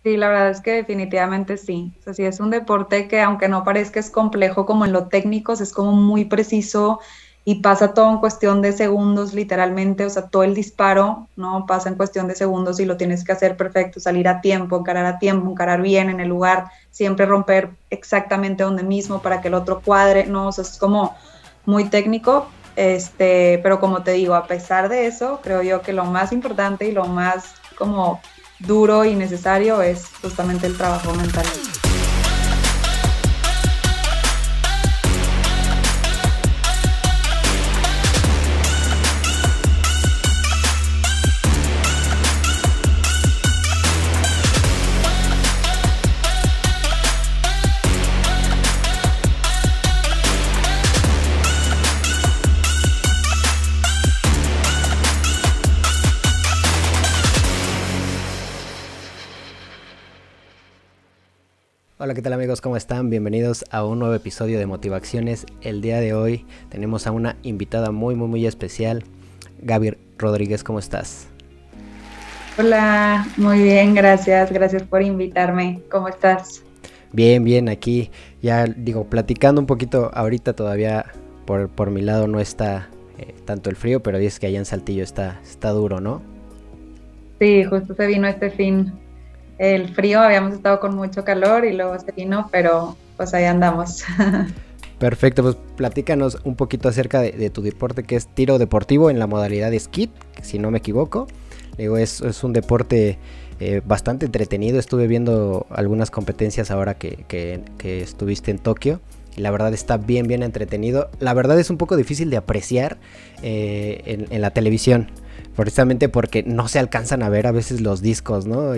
Sí, la verdad es que definitivamente sí. O sea, sí es un deporte que aunque no parezca es complejo como en lo técnico, es como muy preciso y pasa todo en cuestión de segundos literalmente. O sea, todo el disparo, ¿no? Pasa en cuestión de segundos y lo tienes que hacer perfecto, salir a tiempo, encarar bien en el lugar, siempre romper exactamente donde mismo para que el otro cuadre, ¿no? O sea, es como muy técnico. Pero como te digo, a pesar de eso, creo yo que lo más importante y lo más como duro y necesario es justamente el trabajo mental. Hola, ¿qué tal amigos? ¿Cómo están? Bienvenidos a un nuevo episodio de Motivaciones. El día de hoy tenemos a una invitada muy especial, Gaby Rodríguez. ¿Cómo estás? Hola, muy bien, gracias, gracias por invitarme. ¿Cómo estás? Bien, aquí ya digo, platicando un poquito ahorita todavía por mi lado no está tanto el frío, pero dices que allá en Saltillo está duro, ¿no? Sí, justo se vino este fin el frío, habíamos estado con mucho calor y luego se vino, pero pues ahí andamos. Perfecto, pues platícanos un poquito acerca de tu deporte, que es tiro deportivo en la modalidad de skeet, si no me equivoco. Digo, es un deporte bastante entretenido. Estuve viendo algunas competencias ahora que estuviste en Tokio. Y la verdad está bien entretenido. La verdad es un poco difícil de apreciar en la televisión. Precisamente porque no se alcanzan a ver a veces los discos, ¿no?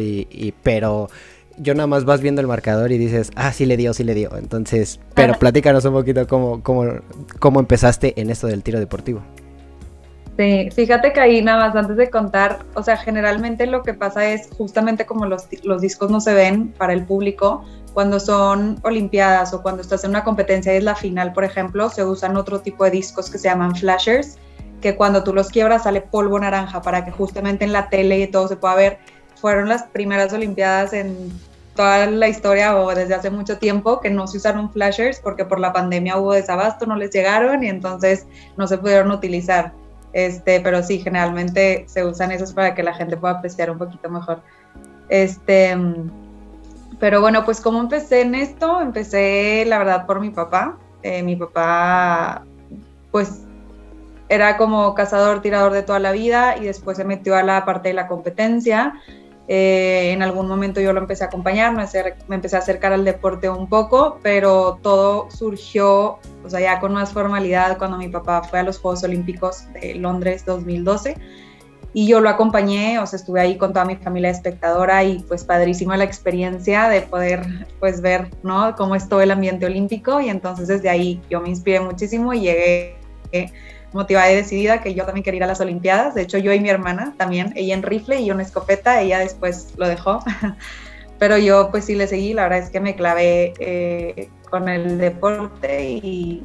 Pero yo nada más vas viendo el marcador y dices, sí le dio. Entonces, pero platícanos un poquito cómo empezaste en esto del tiro deportivo. Sí, fíjate que ahí nada más antes de contar, o sea, generalmente lo que pasa es justamente como los discos no se ven para el público, cuando son olimpiadas o cuando estás en una competencia y es la final, por ejemplo, se usan otro tipo de discos que se llaman flashers, que cuando tú los quiebras sale polvo naranja para que justamente en la tele y todo se pueda ver. Fueron las primeras olimpiadas en toda la historia o desde hace mucho tiempo que no se usaron flashers porque por la pandemia hubo desabasto, no les llegaron y entonces no se pudieron utilizar. Pero sí, generalmente se usan esos para que la gente pueda apreciar un poquito mejor. Pero bueno, pues ¿cómo empecé en esto? Empecé, la verdad, por mi papá. Mi papá, pues, era como cazador, tirador de toda la vida y después se metió a la parte de la competencia. En algún momento yo lo empecé a acompañar, me empecé a acercar al deporte un poco, pero todo surgió, o sea, ya con más formalidad cuando mi papá fue a los Juegos Olímpicos de Londres 2012 y yo lo acompañé, o sea, estuve ahí con toda mi familia espectadora y pues padrísima la experiencia de poder pues ver, ¿no? Cómo es todo el ambiente olímpico y entonces desde ahí yo me inspiré muchísimo y llegué motivada y decidida que yo también quería ir a las Olimpiadas. De hecho, yo y mi hermana también, ella en rifle y yo en escopeta, ella después lo dejó. Pero yo pues sí le seguí, la verdad es que me clavé con el deporte y...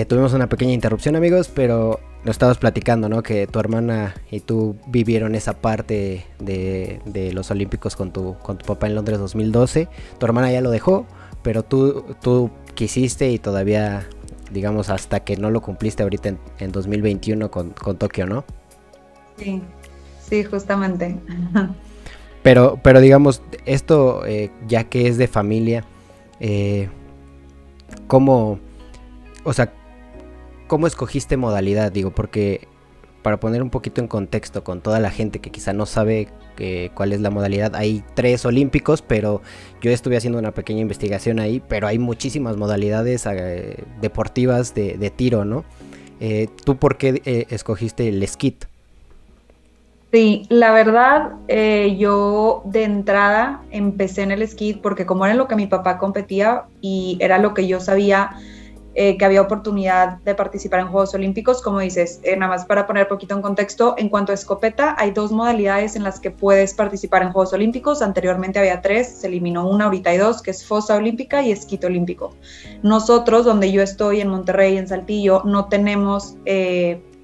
Tuvimos una pequeña interrupción, amigos, pero lo estabas platicando, ¿no? Que tu hermana y tú vivieron esa parte de los Olímpicos con tu papá en Londres 2012. Tu hermana ya lo dejó, pero tú quisiste y todavía... digamos hasta que no lo cumpliste ahorita en 2021 con Tokio, ¿no? Sí, justamente. Pero digamos, esto ya que es de familia, ¿cómo escogiste modalidad? Digo, porque para poner un poquito en contexto con toda la gente que quizá no sabe cuál es la modalidad, hay 3 olímpicos, pero yo estuve haciendo una pequeña investigación ahí, pero hay muchísimas modalidades deportivas de tiro, ¿no? ¿Tú por qué escogiste el skeet? Sí, la verdad, yo de entrada empecé en el skeet porque como era lo que mi papá competía y era lo que yo sabía que había oportunidad de participar en Juegos Olímpicos, como dices, nada más para poner poquito en contexto, en cuanto a escopeta, hay 2 modalidades en las que puedes participar en Juegos Olímpicos, anteriormente había 3, se eliminó una, ahorita hay 2, que es fosa olímpica y esquí olímpico. Nosotros, donde yo estoy, en Monterrey, en Saltillo, no tenemos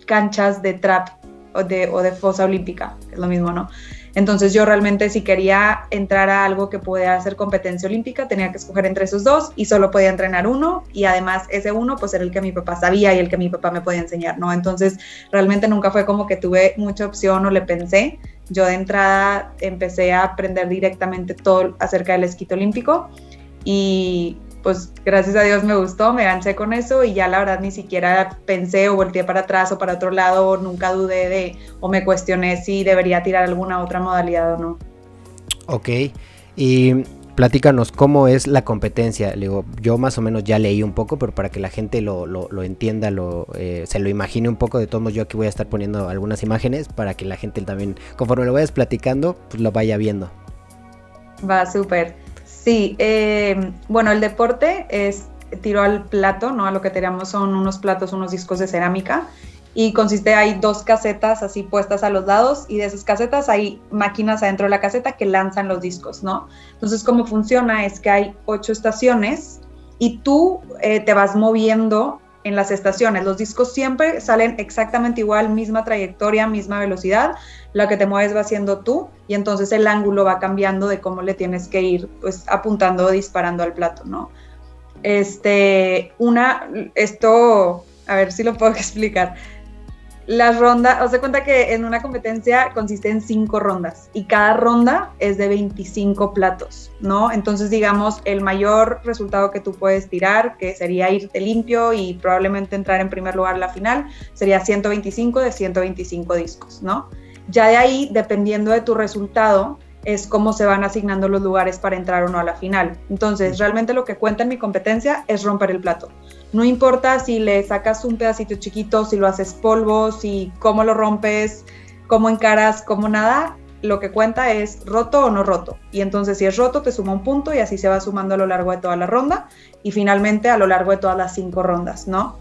canchas de trap o de fosa olímpica, es lo mismo, ¿no? Entonces yo realmente si quería entrar a algo que pudiera hacer competencia olímpica, tenía que escoger entre esos dos y solo podía entrenar uno, y además ese uno pues era el que mi papá sabía y el que mi papá me podía enseñar, ¿no? Entonces realmente nunca fue como que tuve mucha opción o le pensé. Yo de entrada empecé a aprender directamente todo acerca del esquí olímpico y pues gracias a Dios me gustó, me enganché con eso y ya la verdad ni siquiera pensé o volteé para atrás o para otro lado, o nunca dudé de o me cuestioné si debería tirar alguna otra modalidad o no. Ok, y platícanos cómo es la competencia. Le digo, yo más o menos ya leí un poco, pero para que la gente lo entienda, se lo imagine un poco. De todos modos, yo aquí voy a estar poniendo algunas imágenes para que la gente también, conforme lo vayas platicando, pues lo vaya viendo. Va, súper. Sí, bueno, el deporte es tiro al plato, ¿no? A lo que tenemos son unos platos, unos discos de cerámica, y consiste, hay 2 casetas así puestas a los lados, y de esas casetas hay máquinas adentro de la caseta que lanzan los discos, ¿no? Entonces, cómo funciona es que hay 8 estaciones y tú te vas moviendo en las estaciones. Los discos siempre salen exactamente igual, misma trayectoria, misma velocidad. Lo que te mueves va siendo tú, y entonces el ángulo va cambiando de cómo le tienes que ir, pues apuntando o disparando al plato, ¿no? Esto, a ver si lo puedo explicar. Las rondas, os de cuenta que en una competencia consiste en 5 rondas y cada ronda es de 25 platos, ¿no? Entonces, digamos, el mayor resultado que tú puedes tirar, que sería irte limpio y probablemente entrar en primer lugar en la final, sería 125 de 125 discos, ¿no? Ya de ahí, dependiendo de tu resultado, es cómo se van asignando los lugares para entrar o no a la final. Entonces, realmente lo que cuenta en mi competencia es romper el plato. No importa si le sacas un pedacito chiquito, si lo haces polvo, si cómo lo rompes, cómo encaras, cómo nada, lo que cuenta es roto o no roto. Y entonces si es roto te suma un punto y así se va sumando a lo largo de toda la ronda y finalmente a lo largo de todas las 5 rondas, ¿no?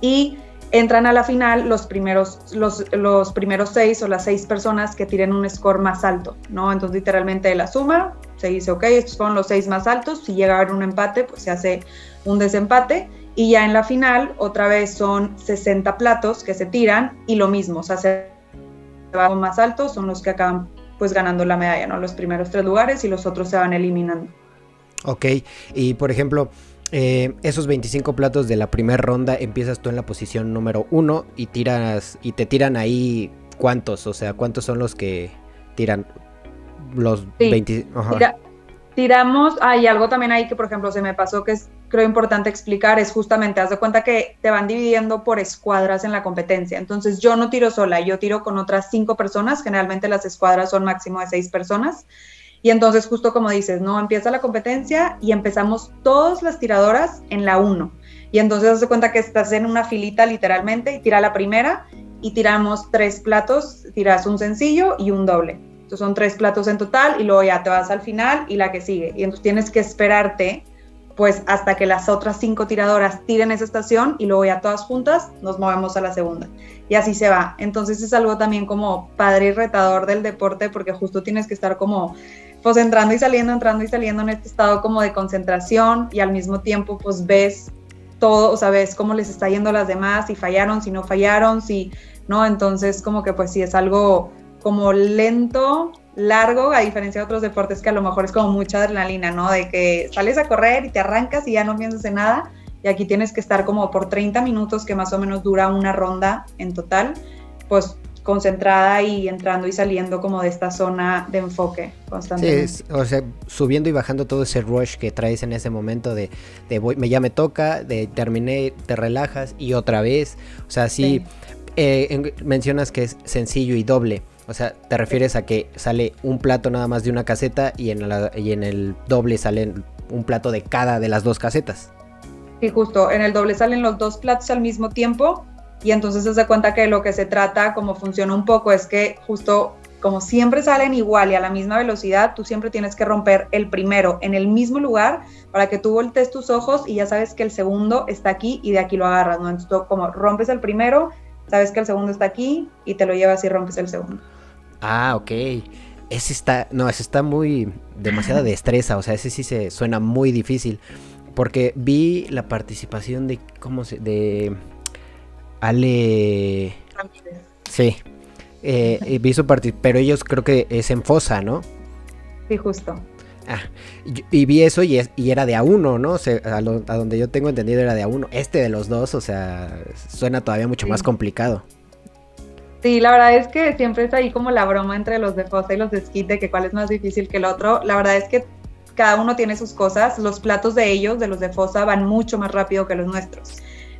Y entran a la final los primeros 6 o las 6 personas que tiren un score más alto, ¿no? Entonces literalmente de la suma se dice, ok, estos son los 6 más altos, si llega a haber un empate, pues se hace un desempate, y ya en la final otra vez son 60 platos que se tiran y lo mismo, o sea, se van más altos, son los que acaban pues ganando la medalla, ¿no? Los primeros 3 lugares y los otros se van eliminando. Ok, y por ejemplo, esos 25 platos de la primera ronda, empiezas tú en la posición número 1 y te tiran ahí, ¿cuántos? O sea, ¿cuántos son los que tiran los sí, 20? Tiramos, hay algo también ahí que por ejemplo se me pasó que es creo importante explicar, es justamente, haz de cuenta que te van dividiendo por escuadras en la competencia, entonces yo no tiro sola, yo tiro con otras 5 personas, generalmente las escuadras son máximo de 6 personas, y entonces justo como dices, ¿no? Empieza la competencia y empezamos todas las tiradoras en la 1, y entonces haz de cuenta que estás en una filita literalmente, y tira la primera, y tiramos 3 platos, tiras un sencillo y un doble, entonces son 3 platos en total, y luego ya te vas al final y la que sigue, y entonces tienes que esperarte pues hasta que las otras 5 tiradoras tiren esa estación y luego ya todas juntas nos movemos a la segunda. Y así se va. Entonces es algo también como padre y retador del deporte porque justo tienes que estar como pues entrando y saliendo en este estado como de concentración y al mismo tiempo pues ves todo, o sea, ves cómo les está yendo a las demás, si fallaron, si no fallaron, si no, entonces como que pues sí es algo como lento, largo, a diferencia de otros deportes que a lo mejor es como mucha adrenalina, ¿no? De que sales a correr y te arrancas y ya no piensas en nada, y aquí tienes que estar como por 30 minutos, que más o menos dura una ronda en total, pues concentrada y entrando y saliendo como de esta zona de enfoque constantemente. Sí, o sea, subiendo y bajando todo ese rush que traes en ese momento de ya me toca, de terminé, te relajas y otra vez, o sea, sí. Mencionas que es sencillo y doble. O sea, ¿te refieres a que sale un plato nada más de una caseta y en el doble salen un plato de cada de las 2 casetas? Sí, justo, en el doble salen los 2 platos al mismo tiempo y entonces se da cuenta que lo que se trata, como funciona un poco, es que justo como siempre salen igual y a la misma velocidad, tú siempre tienes que romper el primero en el mismo lugar para que tú voltees tus ojos y ya sabes que el segundo está aquí y de aquí lo agarras, ¿no? Entonces tú como rompes el primero, sabes que el segundo está aquí y te lo llevas y rompes el segundo. Ah, ok. Ese está muy, demasiada destreza, o sea, ese sí se suena muy difícil, porque vi la participación de Ale... Sí, Pero ellos creo que es en fosa, ¿no? Sí, justo. Ah, y vi eso y era de A1, ¿no? O sea, a donde yo tengo entendido era de A1. De los dos, o sea, suena todavía mucho más complicado. Sí, la verdad es que siempre es ahí como la broma entre los de fosa y los de esquí, de que cuál es más difícil que el otro. La verdad es que cada uno tiene sus cosas. Los platos de ellos, de los de fosa, van mucho más rápido que los nuestros.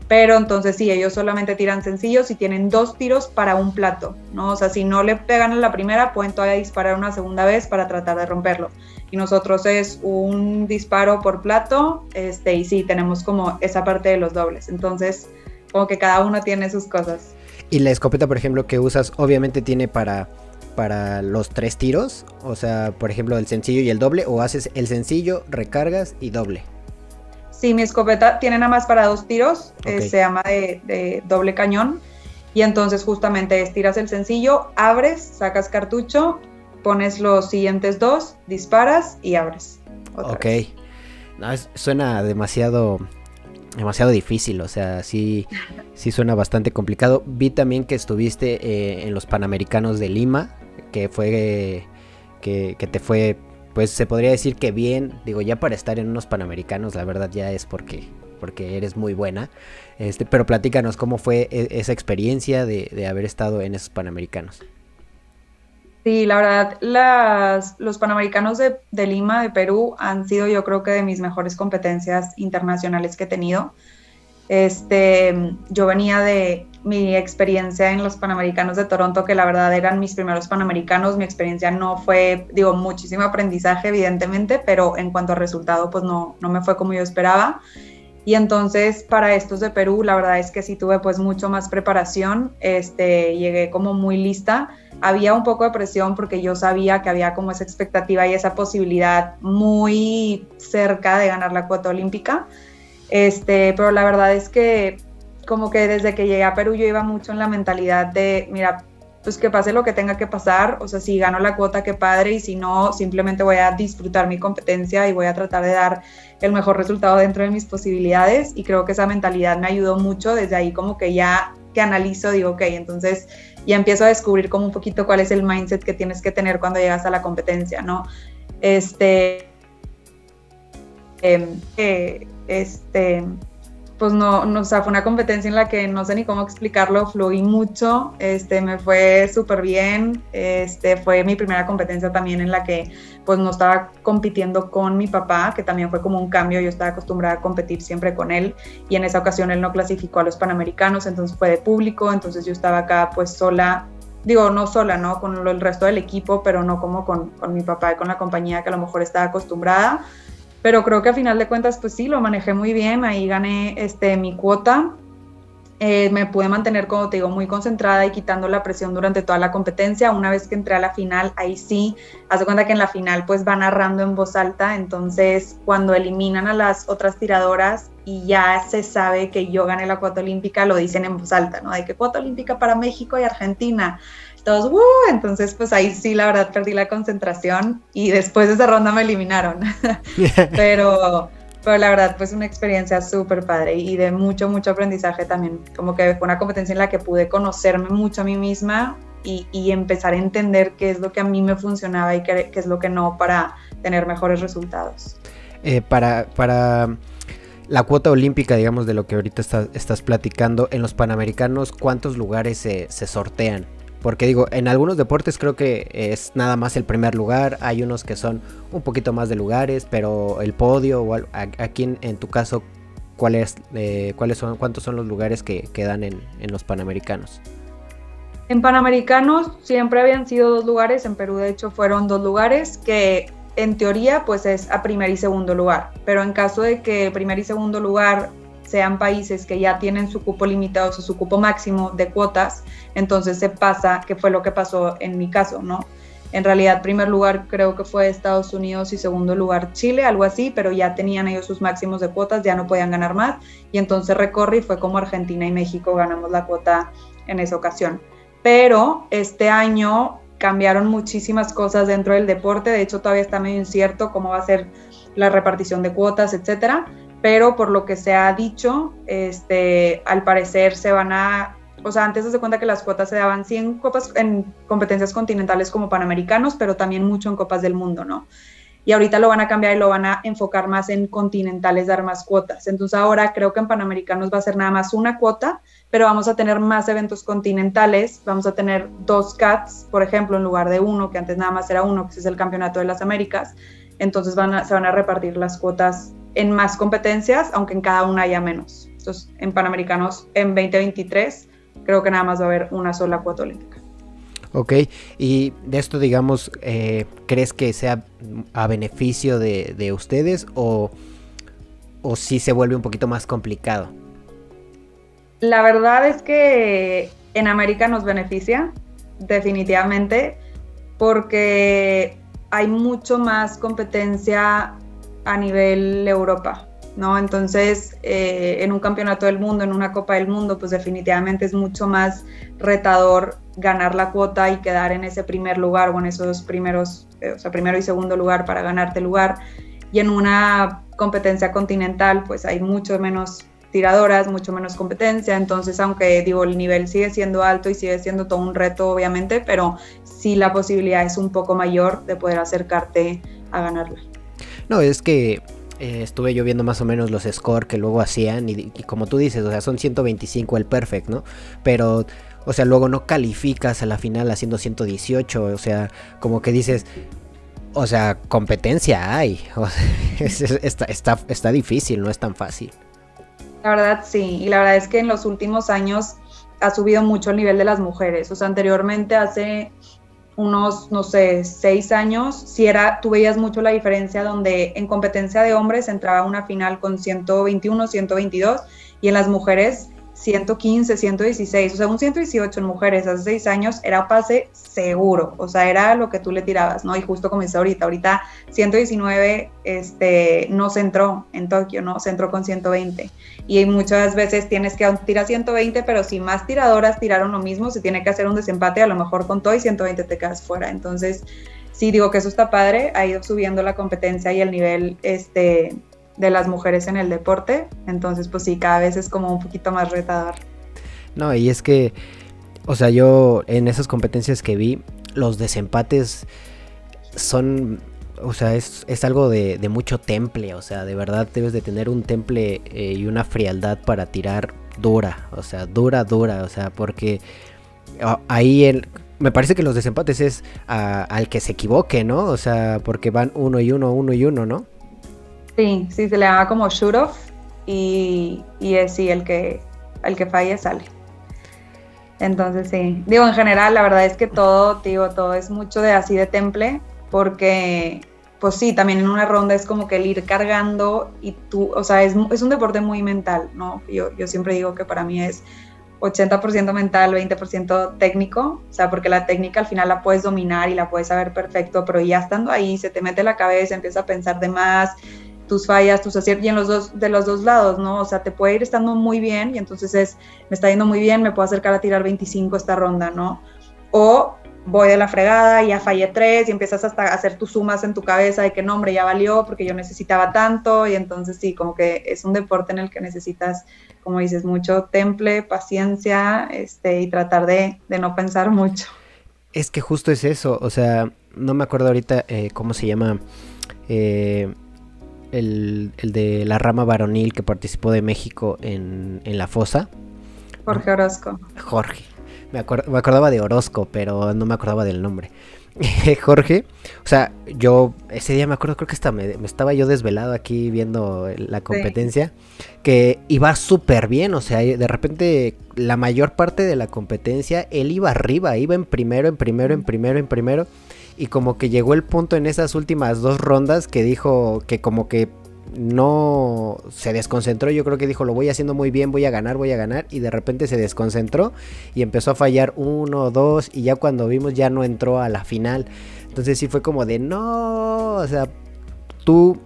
Pero entonces sí, ellos solamente tiran sencillos y tienen 2 tiros para un plato, ¿no? O sea, si no le pegan en la primera, pueden todavía disparar una segunda vez para tratar de romperlo. Y nosotros es un disparo por plato, y sí, tenemos como esa parte de los dobles. Entonces, como que cada uno tiene sus cosas. Y la escopeta, por ejemplo, que usas, obviamente tiene para los 3 tiros, o sea, por ejemplo, el sencillo y el doble, o haces el sencillo, recargas y doble. Sí, mi escopeta tiene nada más para 2 tiros, Okay. Se llama de doble cañón, y entonces justamente tiras el sencillo, abres, sacas cartucho, pones los siguientes 2, disparas y abres. Ok, no, suena demasiado difícil, o sea, sí suena bastante complicado. Vi también que estuviste en los Panamericanos de Lima, que fue que te fue, pues se podría decir que bien, digo, ya para estar en unos Panamericanos, la verdad ya es porque eres muy buena, pero platícanos cómo fue esa experiencia de haber estado en esos Panamericanos. Sí, la verdad, los Panamericanos de Lima, de Perú, han sido yo creo que de mis mejores competencias internacionales que he tenido. Yo venía de mi experiencia en los Panamericanos de Toronto, que la verdad eran mis primeros Panamericanos. Mi experiencia no fue, muchísimo aprendizaje, evidentemente, pero en cuanto a resultado, pues no me fue como yo esperaba. Y entonces para estos de Perú, la verdad es que sí tuve pues mucho más preparación, llegué como muy lista. Había un poco de presión porque yo sabía que había como esa expectativa y esa posibilidad muy cerca de ganar la cuota olímpica, pero la verdad es que como que desde que llegué a Perú yo iba mucho en la mentalidad de, mira, pues que pase lo que tenga que pasar, o sea, si gano la cuota, qué padre, y si no, simplemente voy a disfrutar mi competencia y voy a tratar de dar el mejor resultado dentro de mis posibilidades, y creo que esa mentalidad me ayudó mucho. Desde ahí como que ya que analizo, digo, ok, entonces ya empiezo a descubrir como un poquito cuál es el mindset que tienes que tener cuando llegas a la competencia, ¿no? Pues no, o sea, fue una competencia en la que no sé ni cómo explicarlo, fluí mucho, me fue súper bien, fue mi primera competencia también en la que pues no estaba compitiendo con mi papá, que también fue como un cambio. Yo estaba acostumbrada a competir siempre con él, y en esa ocasión él no clasificó a los Panamericanos, entonces fue de público, entonces yo estaba acá pues sola, no sola, ¿no? Con el resto del equipo, pero no como con mi papá y con la compañía que a lo mejor estaba acostumbrada. Pero creo que a final de cuentas, pues sí, lo manejé muy bien. Ahí gané mi cuota. Me pude mantener, como te digo, muy concentrada y quitando la presión durante toda la competencia. Una vez que entré a la final, ahí sí, haz de cuenta que en la final pues va narrando en voz alta. Entonces, cuando eliminan a las otras tiradoras y ya se sabe que yo gané la cuota olímpica, lo dicen en voz alta, ¿no? De que cuota olímpica para México y Argentina. Todos, entonces pues ahí sí la verdad perdí la concentración y después de esa ronda me eliminaron. pero la verdad pues una experiencia súper padre y de mucho aprendizaje también. Como que fue una competencia en la que pude conocerme mucho a mí misma y empezar a entender qué es lo que a mí me funcionaba y qué es lo que no, para tener mejores resultados. Para la cuota olímpica, digamos, de lo que ahorita estás platicando, en los Panamericanos, ¿cuántos lugares se sortean? Porque digo, en algunos deportes creo que es nada más el primer lugar, hay unos que son un poquito más de lugares, pero el podio, o aquí en tu caso, ¿cuántos son los lugares que quedan en los Panamericanos? En Panamericanos siempre habían sido 2 lugares, en Perú de hecho fueron 2 lugares, que en teoría pues es a primer y segundo lugar, pero en caso de que primer y segundo lugar sean países que ya tienen su cupo limitado, o su cupo máximo de cuotas, entonces se pasa, que fue lo que pasó en mi caso, ¿no? En realidad, primer lugar creo que fue Estados Unidos y segundo lugar Chile, algo así, pero ya tenían ellos sus máximos de cuotas, ya no podían ganar más, y entonces recorre y fue como Argentina y México ganamos la cuota en esa ocasión. Pero este año cambiaron muchísimas cosas dentro del deporte, de hecho todavía está medio incierto cómo va a ser la repartición de cuotas, etcétera, pero por lo que se ha dicho, al parecer se van a o sea, antes se cuenta que las cuotas se daban sí en competencias continentales como Panamericanos, pero también mucho en Copas del Mundo, ¿no? Y ahorita lo van a cambiar y lo van a enfocar más en continentales, dar más cuotas. Entonces ahora creo que en Panamericanos va a ser nada más una cuota, pero vamos a tener más eventos continentales, vamos a tener 2 CATs, por ejemplo, en lugar de 1, que antes nada más era 1, que es el Campeonato de las Américas. Entonces se van a repartir las cuotas en más competencias, aunque en cada una haya menos. Entonces en Panamericanos en 2023 creo que nada más va a haber una sola cuota olímpica. Ok, y de esto, digamos, ¿crees que sea a beneficio de ustedes o sí se vuelve un poquito más complicado? La verdad es que en América nos beneficia, definitivamente, porque hay mucho más competencia a nivel Europa, ¿no? Entonces, en un campeonato del mundo, en una Copa del Mundo, pues definitivamente es mucho más retador ganar la cuota y quedar en ese primer lugar o en esos primeros, o sea, primero y segundo lugar para ganarte el lugar. Y en una competencia continental, pues hay mucho menos tiradoras, mucho menos competencia. Entonces, aunque digo, el nivel sigue siendo alto y sigue siendo todo un reto, obviamente, pero sí la posibilidad es un poco mayor de poder acercarte a ganarla. No, es que estuve yo viendo más o menos los scores que luego hacían y como tú dices, o sea, son 125 el perfect, ¿no? Pero, o sea, luego no calificas a la final haciendo 118, o sea, como que dices, o sea, competencia hay, o sea, está difícil, no es tan fácil. La verdad sí, y la verdad es que en los últimos años ha subido mucho el nivel de las mujeres, o sea, anteriormente hace unos, no sé, 6 años, sí tú veías mucho la diferencia donde en competencia de hombres entraba una final con 121, 122 y en las mujeres 115, 116, o sea, un 118 en mujeres hace 6 años era pase seguro, o sea, era lo que tú le tirabas, ¿no? Y justo como dice ahorita 119 no se entró en Tokio, ¿no? Se entró con 120. Y muchas veces tienes que tirar 120, pero si más tiradoras tiraron lo mismo, se tiene que hacer un desempate, a lo mejor con todo y 120 te quedas fuera. Entonces, sí, digo que eso está padre, ha ido subiendo la competencia y el nivel de las mujeres en el deporte, entonces pues sí, cada vez es como un poquito más retador. No, y es que, o sea, yo en esas competencias que vi, los desempates son, o sea, es algo de mucho temple, o sea, de verdad debes de tener un temple y una frialdad para tirar dura, o sea, dura, o sea, porque ahí me parece que los desempates es al que se equivoque, ¿no? O sea, porque van 1 y 1, 1 y 1, ¿no? Sí, se le llama como shoot-off y es sí, el que falle sale. Entonces sí, digo, en general la verdad es que todo es mucho de así de temple, porque pues sí, también en una ronda es como que el ir cargando y tú, o sea, es un deporte muy mental, ¿no? Yo siempre digo que para mí es 80% mental, 20% técnico, o sea, porque la técnica al final la puedes dominar y la puedes saber perfecto, pero ya estando ahí se te mete la cabeza, empieza a pensar de más, tus fallas, tus aciertos, y de los dos lados, ¿no? O sea, te puede ir estando muy bien y entonces me está yendo muy bien, me puedo acercar a tirar 25 esta ronda, ¿no? O voy de la fregada y ya fallé 3 y empiezas hasta a hacer tus sumas en tu cabeza de que no, hombre, ya valió porque yo necesitaba tanto, y entonces sí, como que es un deporte en el que necesitas, como dices, mucho temple, paciencia, y tratar de no pensar mucho. Es que justo es eso, o sea, no me acuerdo ahorita cómo se llama el de la rama varonil que participó de México en la fosa. Jorge Orozco. Jorge. Me acordaba de Orozco, pero no me acordaba del nombre. Jorge, o sea, yo ese día me acuerdo, creo que hasta me estaba yo desvelado aquí viendo la competencia, sí, que iba súper bien, o sea, de repente la mayor parte de la competencia él iba arriba, iba en primero, y como que llegó el punto en esas últimas 2 rondas que dijo que como que no se desconcentró. Yo creo que dijo, lo voy haciendo muy bien, voy a ganar, y de repente se desconcentró y empezó a fallar 1, 2, y ya cuando vimos ya no entró a la final. Entonces sí fue como de no, o sea, tú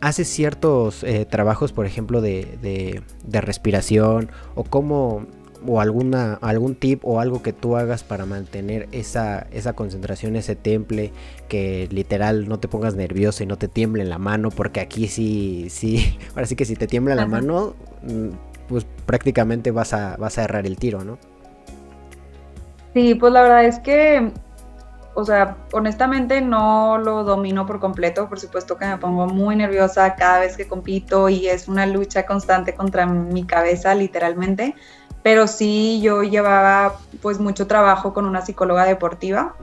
haces ciertos trabajos, por ejemplo, de respiración, o cómo, o algún tip o algo que tú hagas para mantener esa concentración, ese temple, que literal no te pongas nervioso y no te tiemble en la mano, porque aquí sí, ahora sí que si te tiembla la mano, pues prácticamente vas a errar el tiro, ¿no? Sí, pues la verdad es que, o sea, honestamente no lo domino por completo. Por supuesto que me pongo muy nerviosa cada vez que compito y es una lucha constante contra mi cabeza, literalmente. Pero sí, yo llevaba pues mucho trabajo con una psicóloga deportiva,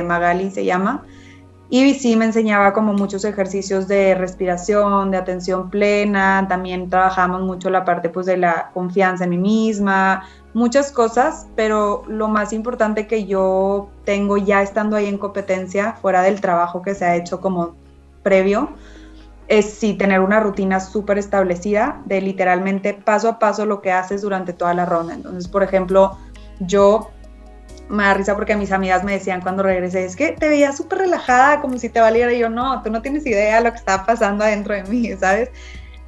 Magali se llama, y sí me enseñaba como muchos ejercicios de respiración, de atención plena. También trabajamos mucho la parte pues de la confianza en mí misma, muchas cosas, pero lo más importante que yo tengo ya estando ahí en competencia, fuera del trabajo que se ha hecho como previo, es sí tener una rutina súper establecida de literalmente paso a paso lo que haces durante toda la ronda. Entonces, por ejemplo, yo me da risa porque mis amigas me decían cuando regresé, es que te veías súper relajada, como si te valiera. Y yo, no, tú no tienes idea de lo que está pasando adentro de mí, ¿sabes?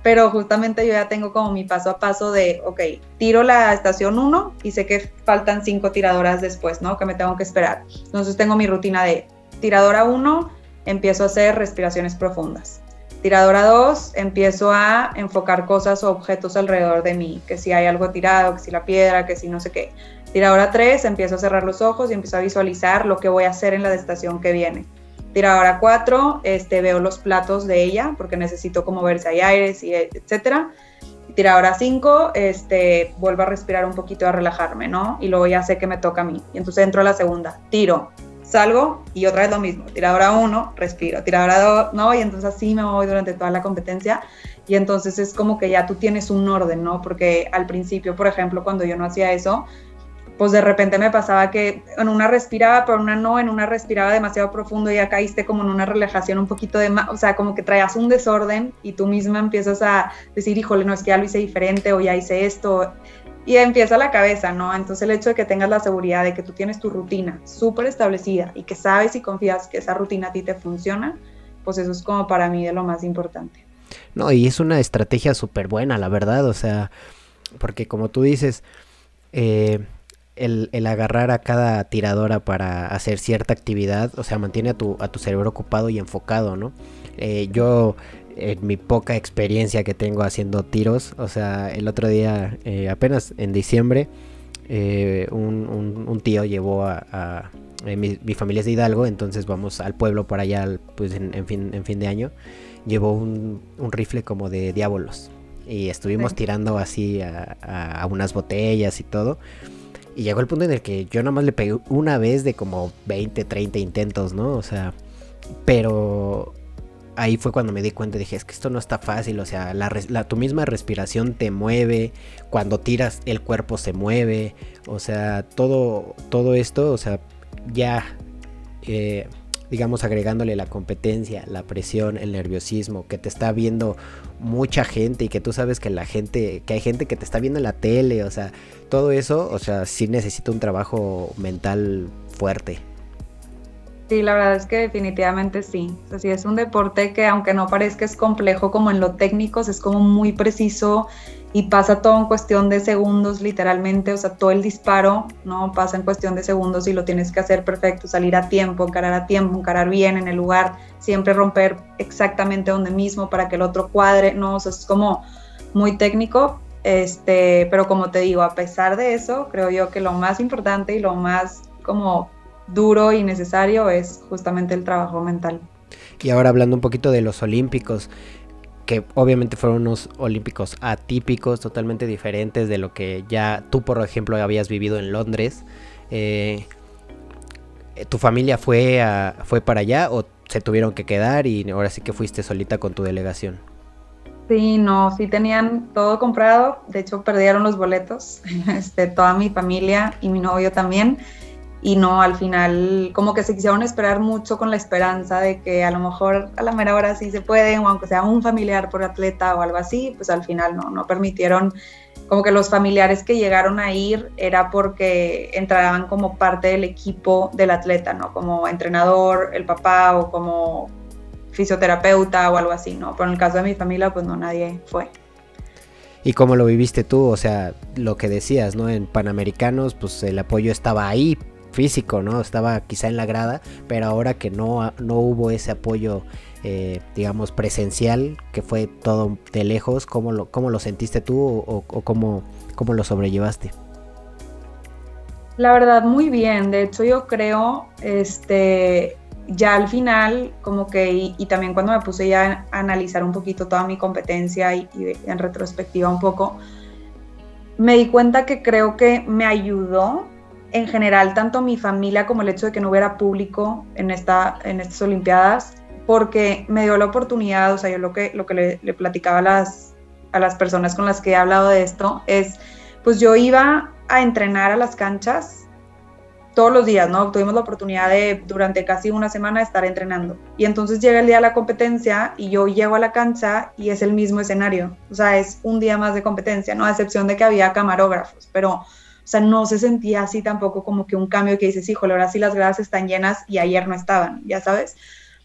Pero justamente yo ya tengo como mi paso a paso de, ok, tiro la estación 1 y sé que faltan 5 tiradoras después, ¿no? Que me tengo que esperar. Entonces tengo mi rutina de tiradora 1, empiezo a hacer respiraciones profundas. Tiradora 2, empiezo a enfocar cosas o objetos alrededor de mí, que si hay algo tirado, que si la piedra, que si no sé qué. Tiradora 3, empiezo a cerrar los ojos y empiezo a visualizar lo que voy a hacer en la estación que viene. Tiradora 4, veo los platos de ella, porque necesito como ver si hay aires, y etcétera. Tiradora 5, vuelvo a respirar un poquito, a relajarme, ¿no? Y luego ya sé que me toca a mí. Y entonces entro a la segunda, tiro, salgo y otra vez lo mismo. Tiradora 1, respiro. Tiradora 2, ¿no? Y entonces así me voy durante toda la competencia. Y entonces es como que ya tú tienes un orden, ¿no? Porque al principio, por ejemplo, cuando yo no hacía eso, pues de repente me pasaba que en una respiraba, pero en una respiraba demasiado profundo y ya caíste como en una relajación un poquito de más, o sea, como que traías un desorden y tú misma empiezas a decir, híjole, no, es que ya lo hice diferente o ya hice esto, y empieza la cabeza, ¿no? Entonces el hecho de que tengas la seguridad de que tú tienes tu rutina súper establecida y que sabes y confías que esa rutina a ti te funciona, pues eso es como para mí de lo más importante. No, y es una estrategia súper buena, la verdad, o sea, porque como tú dices, el agarrar a cada tiradora para hacer cierta actividad, o sea, mantiene a tu cerebro ocupado y enfocado, ¿no? Yo, en mi poca experiencia que tengo haciendo tiros, o sea, el otro día, apenas en diciembre, un tío llevó mi familia es de Hidalgo, entonces vamos al pueblo para allá, pues en fin de año, llevó un rifle como de diábolos, y estuvimos tirando así a unas botellas y todo. Y llegó el punto en el que yo nada más le pegué una vez de como 20, 30 intentos, ¿no? O sea, pero ahí fue cuando me di cuenta y dije, es que esto no está fácil, o sea, tu misma respiración te mueve, cuando tiras el cuerpo se mueve, o sea, todo esto, o sea, ya, digamos, agregándole la competencia, la presión, el nerviosismo, que te está viendo mucha gente y que tú sabes que que hay gente que te está viendo en la tele, o sea, todo eso, o sea, sí necesita un trabajo mental fuerte. Sí, la verdad es que definitivamente sí. O sea, sí es un deporte que aunque no parezca es complejo como en lo técnico, es como muy preciso y pasa todo en cuestión de segundos literalmente, o sea, todo el disparo, ¿no? Pasa en cuestión de segundos y lo tienes que hacer perfecto, salir a tiempo, encarar bien en el lugar, siempre romper exactamente donde mismo para que el otro cuadre, ¿no? O sea, es como muy técnico, pero como te digo, a pesar de eso, creo yo que lo más importante y lo más como duro y necesario es justamente el trabajo mental. Y ahora hablando un poquito de los olímpicos, que obviamente fueron unos olímpicos atípicos, totalmente diferentes de lo que ya tú, por ejemplo, habías vivido en Londres. ¿Tu familia fue para allá o se tuvieron que quedar y ahora sí que fuiste solita con tu delegación? Sí, no, sí tenían todo comprado, de hecho perdieron los boletos, toda mi familia y mi novio también. Y no, al final como que se quisieron esperar mucho con la esperanza de que a lo mejor a la mera hora sí se pueden, o aunque sea un familiar por atleta o algo así, pues al final no permitieron, como que los familiares que llegaron a ir era porque entraban como parte del equipo del atleta, ¿no? Como entrenador, el papá o como fisioterapeuta o algo así, ¿no? Pero en el caso de mi familia, pues no, nadie fue. ¿Y cómo lo viviste tú? O sea, lo que decías, ¿no? En Panamericanos, pues el apoyo estaba ahí, físico, ¿no? Estaba quizá en la grada, pero ahora que no hubo ese apoyo, digamos, presencial, que fue todo de lejos, ¿cómo lo sentiste tú o cómo lo sobrellevaste? La verdad, muy bien. De hecho, yo creo, ya al final, como que, y también cuando me puse ya a analizar un poquito toda mi competencia y en retrospectiva un poco, me di cuenta que creo que me ayudó en general tanto mi familia como el hecho de que no hubiera público en estas Olimpiadas, porque me dio la oportunidad, o sea, yo lo que le platicaba a las personas con las que he hablado de esto es, pues yo iba a entrenar a las canchas todos los días, ¿no? Tuvimos la oportunidad de, durante casi una semana, estar entrenando. Y entonces llega el día de la competencia y yo llego a la cancha y es el mismo escenario. O sea, es un día más de competencia, ¿no? A excepción de que había camarógrafos, pero, o sea, no se sentía así tampoco como que un cambio que dices, híjole, ahora sí las gradas están llenas y ayer no estaban, ya sabes.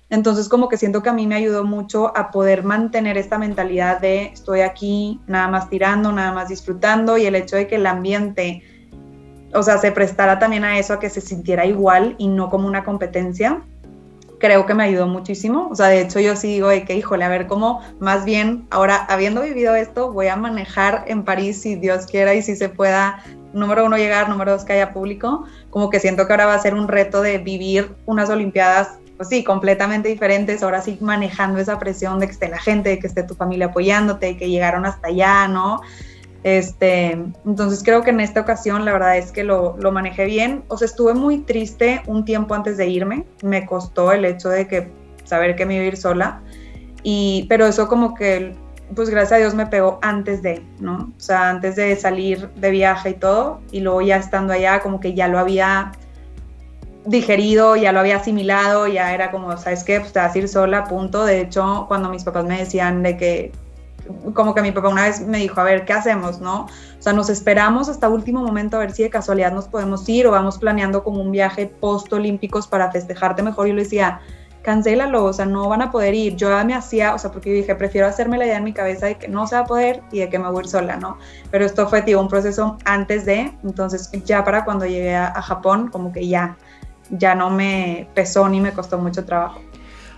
Entonces como que siento que a mí me ayudó mucho a poder mantener esta mentalidad de estoy aquí nada más tirando, nada más disfrutando, y el hecho de que el ambiente, o sea, se prestara también a eso, a que se sintiera igual y no como una competencia, creo que me ayudó muchísimo. O sea, de hecho yo sí digo de que, híjole, a ver cómo, más bien, ahora habiendo vivido esto, voy a manejar en París si Dios quiera y si se pueda, número 1 llegar, número 2 que haya público, como que siento que ahora va a ser un reto de vivir unas Olimpiadas, pues sí, completamente diferentes, ahora sí manejando esa presión de que esté la gente, de que esté tu familia apoyándote, de que llegaron hasta allá, ¿no? Entonces creo que en esta ocasión la verdad es que lo manejé bien. O sea, estuve muy triste un tiempo antes de irme, me costó el hecho de que saber que me iba a ir sola, pero eso como que, pues gracias a Dios me pegó antes de, ¿no? O sea, antes de salir de viaje y todo, y luego ya estando allá como que ya lo había digerido, ya lo había asimilado, ya era como, ¿sabes qué? Pues te vas a ir sola, punto. De hecho, cuando mis papás me decían de que, como que mi papá una vez me dijo, a ver, ¿qué hacemos, no? O sea, nos esperamos hasta último momento a ver si de casualidad nos podemos ir o vamos planeando como un viaje post-olímpicos para festejarte mejor. Y yo le decía, cancélalo, o sea, no van a poder ir. Yo ya me hacía, o sea, porque yo dije, prefiero hacerme la idea en mi cabeza de que no se va a poder y de que me voy a ir sola, ¿no? Pero esto fue, tío, un proceso antes de, entonces ya para cuando llegué a Japón, como que ya no me pesó ni me costó mucho trabajo.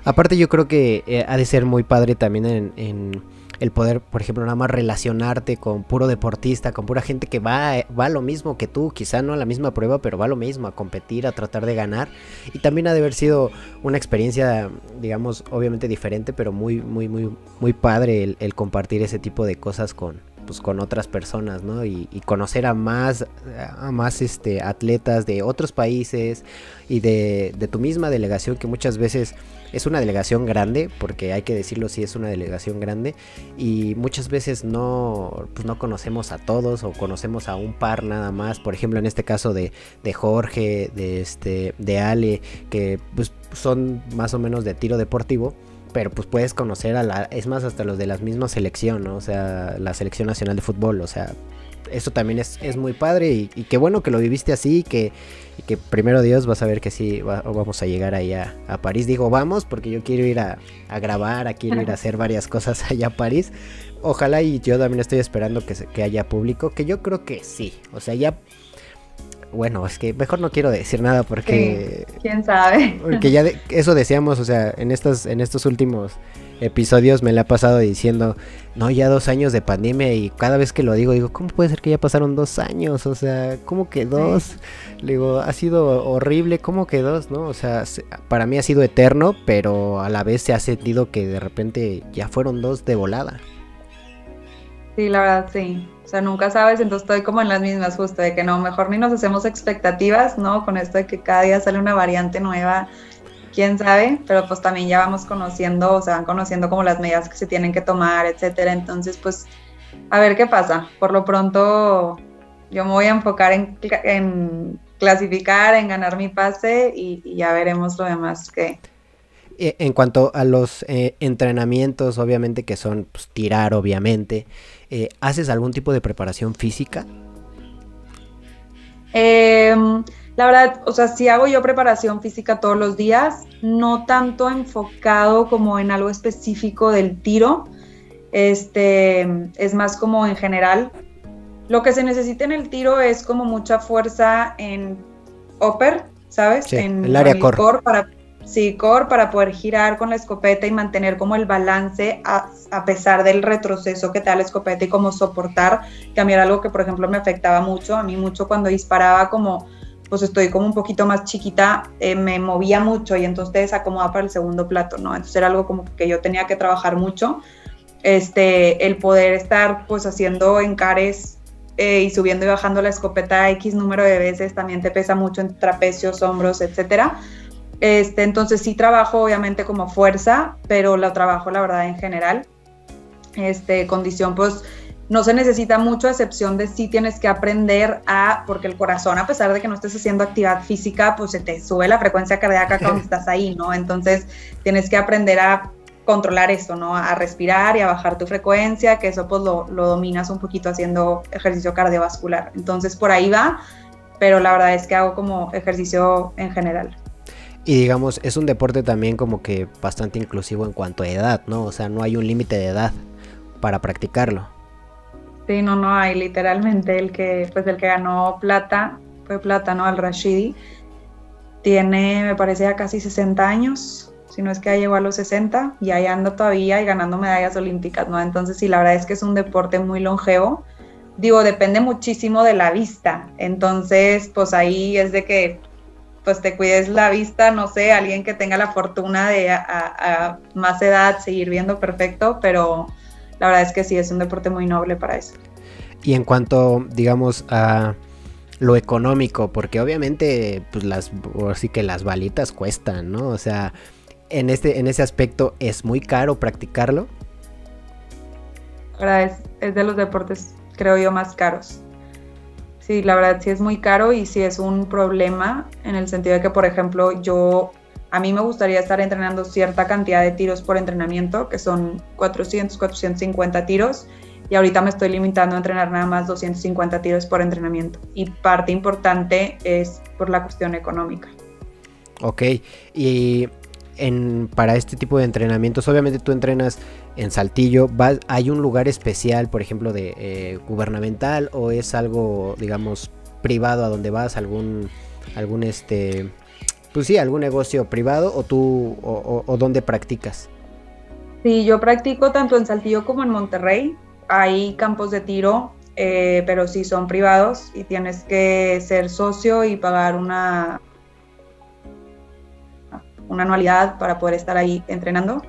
Aparte yo creo que ha de ser muy padre también en el poder, por ejemplo, nada más relacionarte con puro deportista, con pura gente que va a lo mismo que tú, quizá no a la misma prueba, pero va a lo mismo, a competir, a tratar de ganar. Y también ha de haber sido una experiencia, digamos, obviamente diferente, pero muy, muy, muy, muy padre el compartir ese tipo de cosas con otras personas, ¿no? Y conocer a más atletas de otros países y de tu misma delegación, que muchas veces es una delegación grande, porque hay que decirlo, sí es una delegación grande, y muchas veces no conocemos a todos o conocemos a un par nada más. Por ejemplo, en este caso de Jorge, de Ale, que pues son más o menos de tiro deportivo, pero pues puedes conocer es más, hasta los de la misma selección, ¿no? O sea, la selección nacional de fútbol, o sea, eso también es muy padre y qué bueno que lo viviste así, y que primero Dios vas a ver que sí, vamos a llegar ahí a París. Digo, vamos, porque yo quiero ir a grabar, quiero ir a hacer varias cosas allá a París. Ojalá, y yo también estoy esperando que haya público, que yo creo que sí, o sea, ya... Bueno, es que mejor no quiero decir nada porque... Sí, quién sabe. Porque ya eso decíamos, o sea, en estos últimos episodios me la ha pasado diciendo, no, ya 2 años de pandemia, y cada vez que lo digo, ¿cómo puede ser que ya pasaron 2 años? O sea, ¿cómo que 2? Sí. Le digo, ha sido horrible, ¿cómo que 2? ¿No? O sea, para mí ha sido eterno, pero a la vez se ha sentido que de repente ya fueron 2 de volada. Sí, la verdad, sí. O sea, nunca sabes, entonces estoy como en las mismas justo, de que no, mejor ni nos hacemos expectativas, ¿no? Con esto de que cada día sale una variante nueva, quién sabe, pero pues también ya vamos conociendo, o sea, van conociendo como las medidas que se tienen que tomar, etcétera. Entonces, pues, a ver qué pasa. Por lo pronto, yo me voy a enfocar en clasificar, en ganar mi pase y ya veremos lo demás que... En cuanto a los entrenamientos, obviamente que son pues, tirar, obviamente, ¿haces algún tipo de preparación física? La verdad, o sea, sí hago yo preparación física todos los días, no tanto enfocado como en algo específico del tiro, es más como en general. Lo que se necesita en el tiro es como mucha fuerza upper, ¿sabes? Sí, el área core. Core para poder girar con la escopeta y mantener como el balance a pesar del retroceso que te da la escopeta y como soportar, que a mí era algo que por ejemplo me afectaba mucho, a mí mucho cuando disparaba como, pues estoy como un poquito más chiquita, me movía mucho y entonces te desacomoda para el segundo plato, ¿no? Entonces era algo como que yo tenía que trabajar mucho, el poder estar pues haciendo encares y subiendo y bajando la escopeta X número de veces también te pesa mucho en trapecios, hombros, etcétera. Entonces sí trabajo obviamente como fuerza, pero lo trabajo la verdad en general. Condición pues no se necesita mucho, a excepción de sí tienes que aprender porque el corazón, a pesar de que no estés haciendo actividad física, pues se te sube la frecuencia cardíaca cuando estás ahí, ¿no? Entonces tienes que aprender a controlar eso, ¿no? A respirar y a bajar tu frecuencia, que eso pues lo dominas un poquito haciendo ejercicio cardiovascular. Entonces por ahí va, pero la verdad es que hago como ejercicio en general. Y digamos, es un deporte también como que bastante inclusivo en cuanto a edad, ¿no? O sea, no hay un límite de edad para practicarlo. Sí, no hay, literalmente el que ganó plata, fue plata, ¿no? Al Rashidi, tiene, me parece, ya casi 60 años, si no es que ya llegó a los 60, y ahí anda todavía y ganando medallas olímpicas, ¿no? Entonces sí, la verdad es que es un deporte muy longevo. Digo, depende muchísimo de la vista, entonces pues ahí es de que pues te cuides la vista, no sé, alguien que tenga la fortuna de a más edad seguir viendo perfecto, pero la verdad es que sí, es un deporte muy noble para eso. Y en cuanto, digamos, a lo económico, porque obviamente, pues así que las balitas cuestan, ¿no? O sea, en ese aspecto, ¿es muy caro practicarlo? La verdad es de los deportes, creo yo, más caros. Sí, la verdad sí es muy caro y sí es un problema en el sentido de que, por ejemplo, a mí me gustaría estar entrenando cierta cantidad de tiros por entrenamiento, que son 400, 450 tiros, y ahorita me estoy limitando a entrenar nada más 250 tiros por entrenamiento. Y parte importante es por la cuestión económica. Ok, y para este tipo de entrenamientos, obviamente tú entrenas en Saltillo, ¿hay un lugar especial, por ejemplo, de gubernamental, o es algo, digamos, privado a donde vas, algún pues sí, algún negocio privado, o dónde practicas? Sí, yo practico tanto en Saltillo como en Monterrey, hay campos de tiro, pero sí son privados y tienes que ser socio y pagar una anualidad para poder estar ahí entrenando.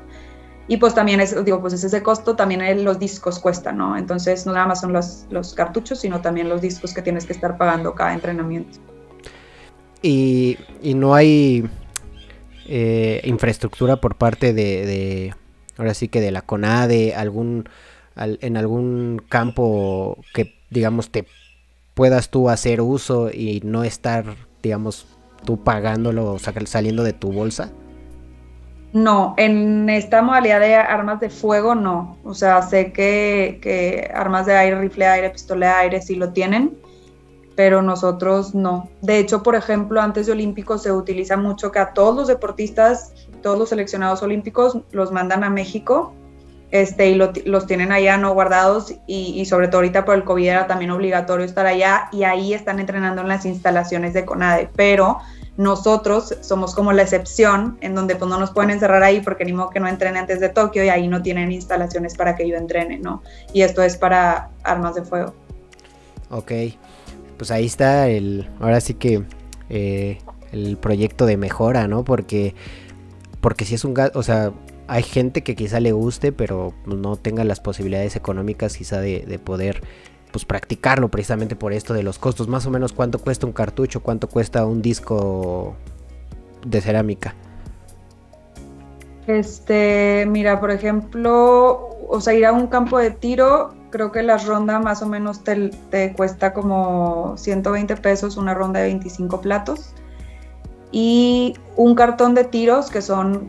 Y pues también pues es ese costo, también los discos cuestan, ¿no? Entonces no nada más son los cartuchos, sino también los discos que tienes que estar pagando cada entrenamiento. Y no hay infraestructura por parte ahora sí que de la CONADE, en algún campo que, digamos, te puedas tú hacer uso y no estar, digamos, tú pagándolo, o sea, saliendo de tu bolsa. No, en esta modalidad de armas de fuego no, o sea, sé que armas de aire, rifle de aire, pistola de aire sí lo tienen, pero nosotros no. De hecho, por ejemplo, antes de Olímpicos se utiliza mucho que a todos los deportistas, todos los seleccionados olímpicos los mandan a México, y los tienen allá no guardados y sobre todo ahorita por el COVID era también obligatorio estar allá y ahí están entrenando en las instalaciones de CONADE, pero nosotros somos como la excepción en donde pues no nos pueden encerrar ahí porque ni modo que no entrene antes de Tokio y ahí no tienen instalaciones para que yo entrene, ¿no? Y esto es para armas de fuego. Ok, pues ahí está ahora sí que el proyecto de mejora, ¿no? Porque si es o sea, hay gente que quizá le guste, pero no tenga las posibilidades económicas quizá de poder pues practicarlo, precisamente por esto de los costos. Más o menos, ¿cuánto cuesta un cartucho? ¿Cuánto cuesta un disco de cerámica? Mira, por ejemplo, o sea, ir a un campo de tiro, creo que la ronda más o menos te cuesta como 120 pesos, una ronda de 25 platos. Y un cartón de tiros, que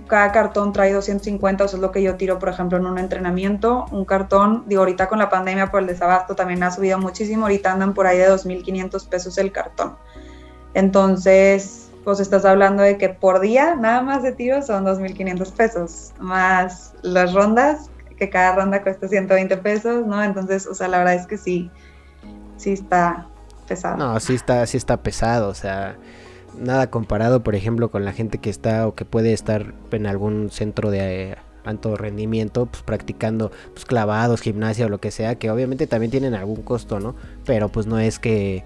cada cartón trae 250, eso es lo que yo tiro, por ejemplo, en un entrenamiento. Un cartón, digo, ahorita con la pandemia por el desabasto también ha subido muchísimo, ahorita andan por ahí de 2.500 pesos el cartón. Entonces, pues estás hablando de que por día, nada más de tiros son 2.500 pesos, más las rondas, que cada ronda cuesta 120 pesos, ¿no? Entonces, o sea, la verdad es que sí está pesado. No, sí está pesado, o sea... nada comparado, por ejemplo, con la gente que está o que puede estar en algún centro de alto rendimiento, pues practicando pues clavados, gimnasia o lo que sea, que obviamente también tienen algún costo, ¿no? Pero pues no es que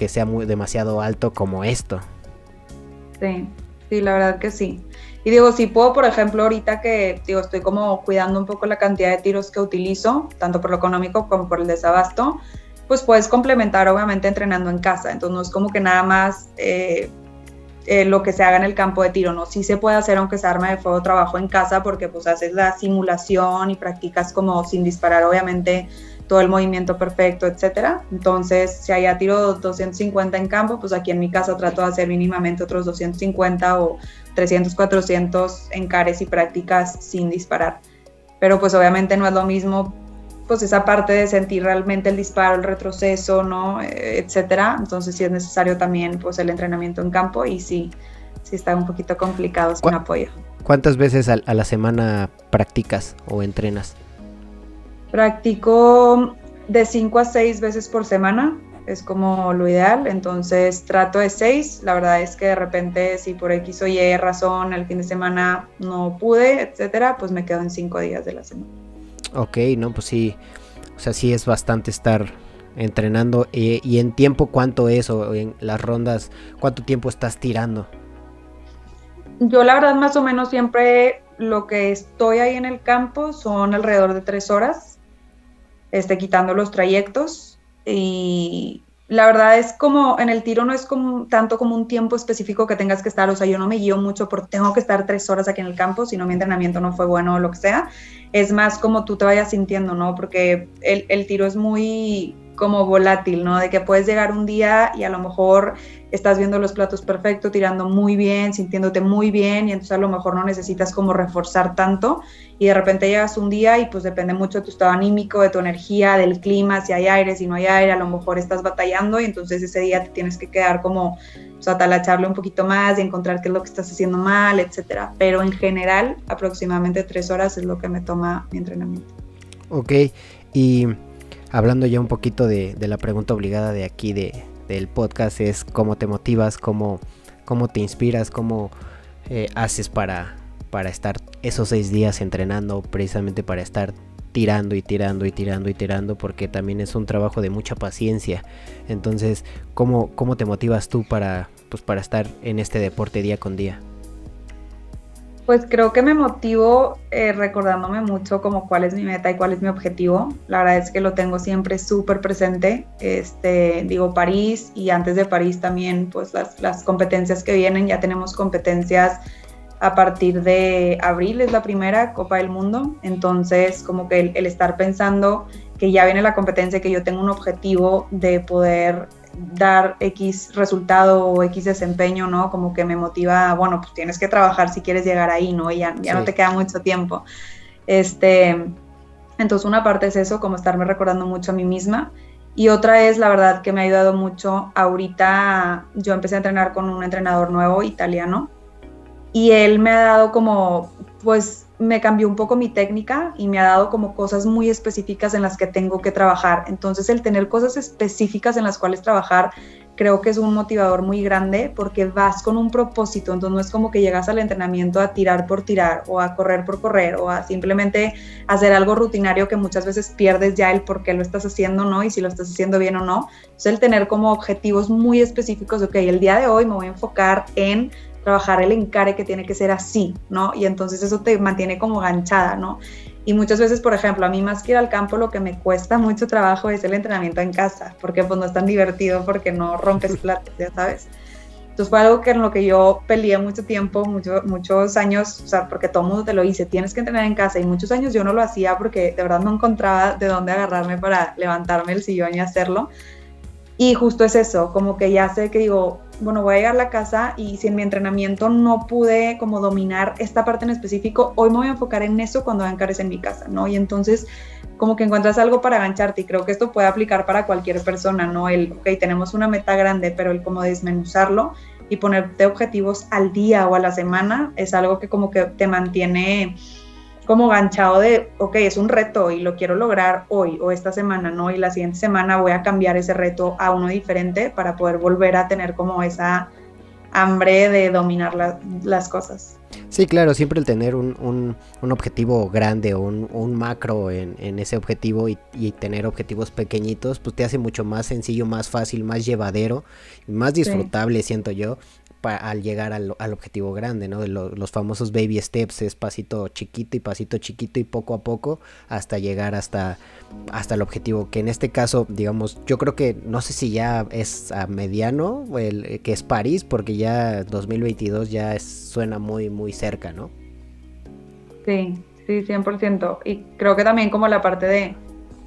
sea demasiado alto como esto. Sí, la verdad que sí. Y digo, si puedo, por ejemplo, ahorita que digo, estoy como cuidando un poco la cantidad de tiros que utilizo, tanto por lo económico como por el desabasto, pues puedes complementar obviamente entrenando en casa. Entonces no es como que nada más lo que se haga en el campo de tiro, ¿no? Sí se puede hacer aunque sea arma de fuego trabajo en casa, porque pues haces la simulación y practicas como sin disparar obviamente todo el movimiento perfecto, etcétera. Entonces, si allá tiro 250 en campo, pues aquí en mi casa trato de hacer mínimamente otros 250 o 300, 400 en cares y prácticas sin disparar. Pero pues obviamente no es lo mismo pues esa parte de sentir realmente el disparo, el retroceso, ¿no? Etcétera. Entonces sí es necesario también pues el entrenamiento en campo y sí está un poquito complicado sin apoyo. ¿Cuántas veces a la semana practicas o entrenas? Practico de 5 a 6 veces por semana, es como lo ideal, entonces trato de 6, la verdad es que de repente si por X o Y razón el fin de semana no pude, etcétera, pues me quedo en 5 días de la semana. Ok, no, pues sí, o sea, sí es bastante estar entrenando. Y en tiempo, ¿cuánto es? O en las rondas, ¿cuánto tiempo estás tirando? Yo la verdad más o menos siempre lo que estoy ahí en el campo son alrededor de 3 horas, quitando los trayectos, y la verdad es como en el tiro no es como tanto como un tiempo específico que tengas que estar, o sea, yo no me guío mucho por tengo que estar 3 horas aquí en el campo, si no mi entrenamiento no fue bueno o lo que sea, es más como tú te vayas sintiendo, ¿no? Porque el tiro es muy como volátil, ¿no? De que puedes llegar un día y a lo mejor estás viendo los platos perfecto, tirando muy bien, sintiéndote muy bien, y entonces a lo mejor no necesitas como reforzar tanto, y de repente llegas un día y pues depende mucho de tu estado anímico, de tu energía, del clima, si hay aire, si no hay aire, a lo mejor estás batallando y entonces ese día te tienes que quedar como, o sea, talacharle un poquito más y encontrar qué es lo que estás haciendo mal, etcétera. Pero en general, aproximadamente 3 horas es lo que me toma mi entrenamiento. Ok, y hablando ya un poquito de la pregunta obligada de aquí del podcast, es cómo te motivas, cómo te inspiras, cómo haces para estar esos 6 días entrenando, precisamente para estar tirando y tirando y tirando y tirando, porque también es un trabajo de mucha paciencia. Entonces, ¿cómo te motivas tú para estar en este deporte día con día? Pues creo que me motivo recordándome mucho como cuál es mi meta y cuál es mi objetivo. La verdad es que lo tengo siempre súper presente. Digo París, y antes de París también pues las competencias que vienen. Ya tenemos competencias a partir de abril, es la primera Copa del Mundo. Entonces como que el estar pensando que ya viene la competencia, que yo tengo un objetivo de poder dar X resultado o X desempeño, ¿no? Como que me motiva, bueno, pues tienes que trabajar si quieres llegar ahí, ¿no? Y ya sí, no te queda mucho tiempo. Entonces una parte es eso, como estarme recordando mucho a mí misma, y otra es, la verdad, que me ha ayudado mucho. Ahorita yo empecé a entrenar con un entrenador nuevo, italiano, y él me ha dado como, pues, me cambió un poco mi técnica y me ha dado como cosas muy específicas en las que tengo que trabajar. Entonces el tener cosas específicas en las cuales trabajar creo que es un motivador muy grande, porque vas con un propósito. Entonces no es como que llegas al entrenamiento a tirar por tirar o a correr por correr o a simplemente hacer algo rutinario que muchas veces pierdes ya el por qué lo estás haciendo, ¿no? Y si lo estás haciendo bien o no. Entonces el tener como objetivos muy específicos, ok, el día de hoy me voy a enfocar en trabajar el encare que tiene que ser así, ¿no? Y entonces eso te mantiene como ganchada, ¿no? Y muchas veces, por ejemplo, a mí más que ir al campo, lo que me cuesta mucho trabajo es el entrenamiento en casa, porque pues no es tan divertido, porque no rompes platos, ya sabes. Entonces fue algo que en lo que yo peleé mucho tiempo, muchos años, o sea, porque todo el mundo te lo dice, tienes que entrenar en casa, y muchos años yo no lo hacía porque de verdad no encontraba de dónde agarrarme para levantarme el sillón y hacerlo. Y justo es eso, como que ya sé que digo, bueno, voy a llegar a la casa y si en mi entrenamiento no pude como dominar esta parte en específico, hoy me voy a enfocar en eso cuando hagan cares en mi casa, ¿no? Y entonces como que encuentras algo para gancharte, y creo que esto puede aplicar para cualquier persona, ¿no? Ok, tenemos una meta grande, pero el como desmenuzarlo y ponerte objetivos al día o a la semana es algo que como que te mantiene como ganchado de, ok, es un reto y lo quiero lograr hoy o esta semana, ¿no? Y la siguiente semana voy a cambiar ese reto a uno diferente para poder volver a tener como esa hambre de dominar las cosas. Sí, claro, siempre el tener un objetivo grande o un macro en ese objetivo y tener objetivos pequeñitos, pues te hace mucho más sencillo, más fácil, más llevadero, más disfrutable, sí, siento yo, al llegar al objetivo grande, ¿no? Los famosos baby steps, es pasito chiquito y poco a poco hasta llegar hasta el objetivo, que en este caso, digamos, yo creo que no sé si ya es a mediano, que es París, porque ya 2022 ya suena muy, muy cerca, ¿no? Sí, 100%. Y creo que también como la parte de,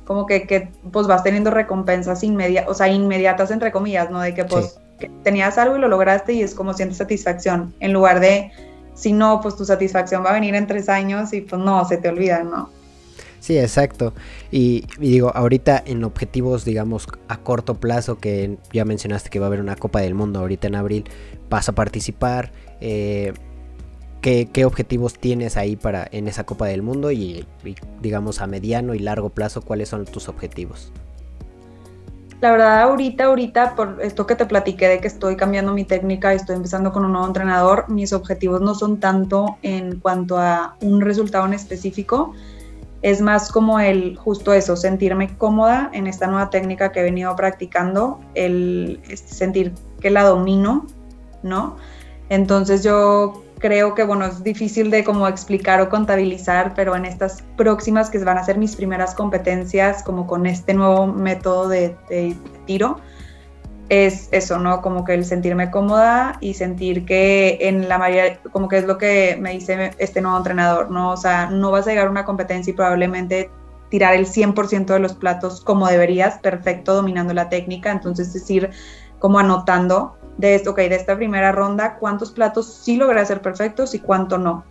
como que pues vas teniendo recompensas inmediatas entre comillas, ¿no? De que pues... Sí. Que tenías algo y lo lograste y es como sientes satisfacción, en lugar de, si no, pues tu satisfacción va a venir en 3 años y pues no, se te olvida, ¿no? Sí, exacto. Y digo, ahorita en objetivos, digamos, a corto plazo, que ya mencionaste que va a haber una Copa del Mundo ahorita en abril, vas a participar, ¿qué objetivos tienes ahí en esa Copa del Mundo? Y digamos, a mediano y largo plazo, ¿cuáles son tus objetivos? La verdad, ahorita, por esto que te platiqué de que estoy cambiando mi técnica y estoy empezando con un nuevo entrenador, mis objetivos no son tanto en cuanto a un resultado en específico, es más como justo eso, sentirme cómoda en esta nueva técnica que he venido practicando, sentir que la domino, ¿no? Entonces yo creo que, bueno, es difícil de como explicar o contabilizar, pero en estas próximas que van a ser mis primeras competencias, como con este nuevo método de tiro, es eso, ¿no? Como que el sentirme cómoda y sentir que en la mayoría, como que es lo que me dice este nuevo entrenador, ¿no? O sea, no vas a llegar a una competencia y probablemente tirar el 100% de los platos como deberías, perfecto, dominando la técnica, entonces es ir como anotando de esto, de esta primera ronda, cuántos platos sí logré hacer perfectos y cuántos no,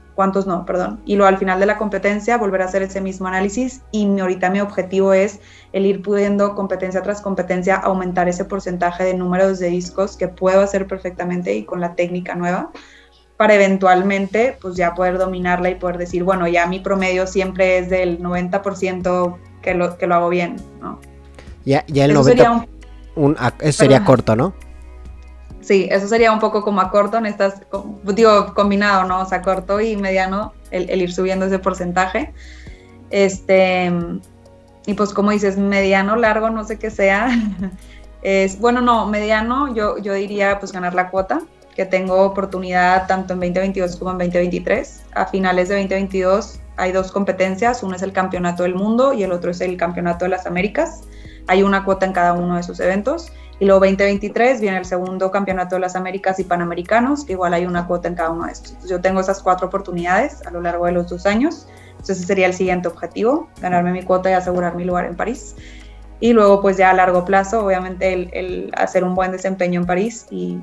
y luego al final de la competencia volver a hacer ese mismo análisis y ahorita mi objetivo es el ir pudiendo competencia tras competencia aumentar ese porcentaje de números de discos que puedo hacer perfectamente y con la técnica nueva para eventualmente pues ya poder dominarla y poder decir, bueno, ya mi promedio siempre es del 90% que lo hago bien, ¿no? Ya el eso 90% eso sería corto, ¿no? Sí, eso sería un poco como a corto, combinado, ¿no? O sea, corto y mediano, el ir subiendo ese porcentaje. Y pues como dices, mediano, largo, no sé qué sea. Mediano, yo diría pues ganar la cuota, que tengo oportunidad tanto en 2022 como en 2023. A finales de 2022 hay 2 competencias, uno es el Campeonato del Mundo y el otro es el Campeonato de las Américas. Hay una cuota en cada uno de esos eventos. Y luego 2023 viene el segundo Campeonato de las Américas y Panamericanos, que igual hay una cuota en cada uno de estos. Entonces yo tengo esas 4 oportunidades a lo largo de los 2 años. Entonces ese sería el siguiente objetivo, ganarme mi cuota y asegurar mi lugar en París. Y luego pues ya a largo plazo, obviamente el hacer un buen desempeño en París y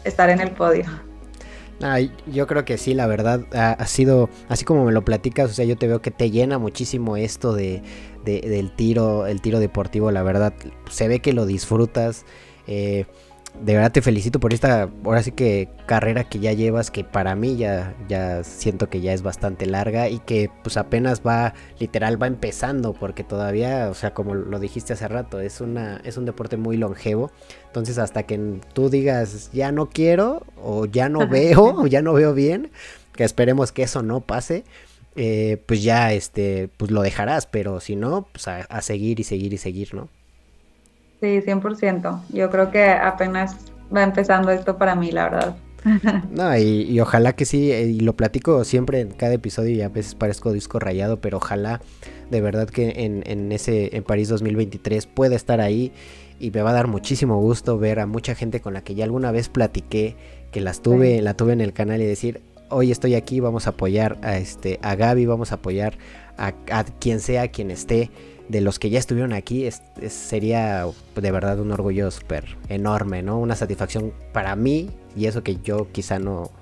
estar en el podio. Yo creo que sí, la verdad, ha sido, así como me lo platicas, o sea, yo te veo que te llena muchísimo esto del tiro, el tiro deportivo, la verdad, se ve que lo disfrutas, de verdad te felicito por esta, ahora sí que carrera que ya llevas, que para mí ya siento que ya es bastante larga y que pues apenas va empezando, porque todavía, o sea, como lo dijiste hace rato, es un deporte muy longevo, entonces hasta que tú digas ya no quiero, o ya no veo, o ya no veo bien, que esperemos que eso no pase, pues ya pues lo dejarás, pero si no, pues a seguir y seguir y seguir, ¿no? Sí, 100%. Yo creo que apenas va empezando esto para mí, la verdad. No, y ojalá que sí, y lo platico siempre en cada episodio y a veces parezco disco rayado, pero ojalá de verdad que en París 2023 pueda estar ahí y me va a dar muchísimo gusto ver a mucha gente con la que ya alguna vez platiqué, que la tuve en el canal y decir, hoy estoy aquí, vamos a apoyar a Gaby, vamos a apoyar a quien sea, quien esté. De los que ya estuvieron aquí, sería de verdad un orgullo súper enorme, ¿no? Una satisfacción para mí, y eso que yo quizá no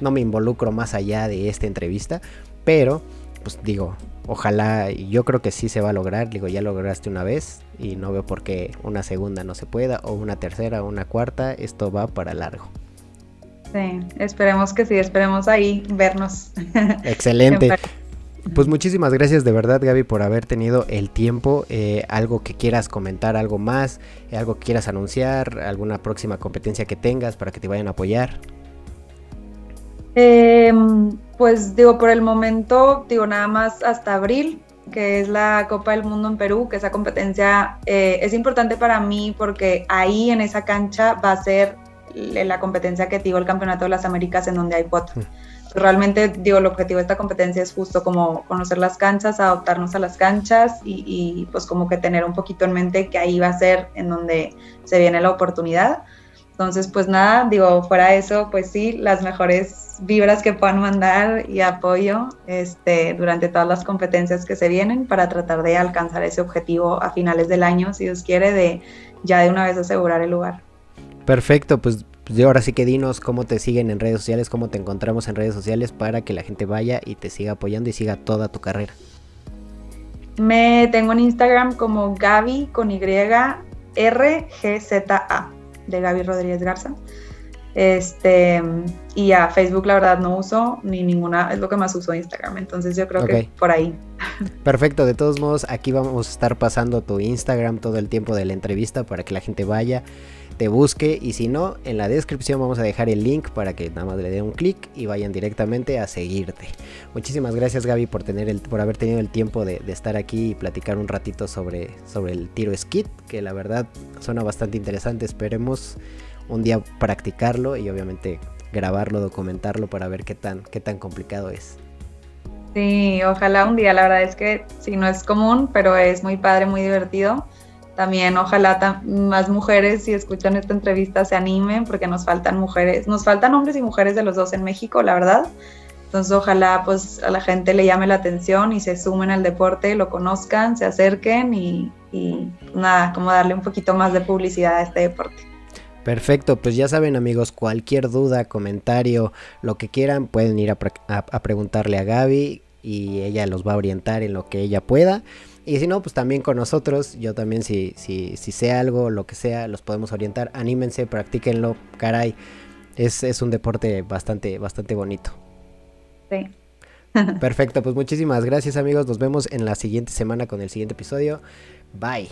me involucro más allá de esta entrevista, pero pues digo, ojalá, yo creo que sí se va a lograr, digo, ya lograste una vez y no veo por qué una segunda no se pueda, o una tercera, o una cuarta, esto va para largo. Sí, esperemos que sí, esperemos ahí vernos. Excelente. Pues muchísimas gracias de verdad, Gaby, por haber tenido el tiempo. Algo que quieras comentar, algo más, algo que quieras anunciar, alguna próxima competencia que tengas para que te vayan a apoyar. Pues digo, por el momento, digo, nada más hasta abril, que es la Copa del Mundo en Perú, que esa competencia es importante para mí porque ahí en esa cancha va a ser la competencia que te digo, el Campeonato de las Américas, en donde hay cuota. Realmente, digo, el objetivo de esta competencia es justo como conocer las canchas, adaptarnos a las canchas y pues como que tener un poquito en mente que ahí va a ser en donde se viene la oportunidad. Entonces, pues nada, digo, fuera de eso, pues sí, las mejores vibras que puedan mandar y apoyo durante todas las competencias que se vienen para tratar de alcanzar ese objetivo a finales del año, si Dios quiere, de ya de una vez asegurar el lugar. Perfecto, pues ahora sí que dinos cómo te siguen en redes sociales, cómo te encontramos en redes sociales para que la gente vaya y te siga apoyando y siga toda tu carrera. Me tengo en Instagram como Gaby con YRGZA, de Gaby Rodríguez Garza. Y a Facebook la verdad no uso ni ninguna, es lo que más uso Instagram, entonces yo creo que por ahí. Perfecto, de todos modos aquí vamos a estar pasando tu Instagram todo el tiempo de la entrevista para que la gente vaya, te busque, y si no, en la descripción vamos a dejar el link para que nada más le den un clic y vayan directamente a seguirte. Muchísimas gracias, Gaby, por haber tenido el tiempo de estar aquí y platicar un ratito sobre el tiro skid, que la verdad suena bastante interesante. Esperemos un día practicarlo y obviamente grabarlo, documentarlo para ver qué tan complicado es. Sí, ojalá un día, la verdad es que sí, no es común, pero es muy padre, muy divertido. También ojalá más mujeres, si escuchan esta entrevista, se animen, porque nos faltan mujeres, nos faltan hombres y mujeres de los dos en México, la verdad. Entonces ojalá pues a la gente le llame la atención y se sumen al deporte, lo conozcan, se acerquen y nada, como darle un poquito más de publicidad a este deporte. Perfecto, pues ya saben, amigos, cualquier duda, comentario, lo que quieran, pueden ir a preguntarle a Gaby y ella los va a orientar en lo que ella pueda. Y si no, pues también con nosotros, yo también si sé algo, lo que sea, los podemos orientar. Anímense, practíquenlo, caray, es un deporte bastante bonito. Sí. Perfecto, pues muchísimas gracias, amigos, nos vemos en la siguiente semana con el siguiente episodio. Bye.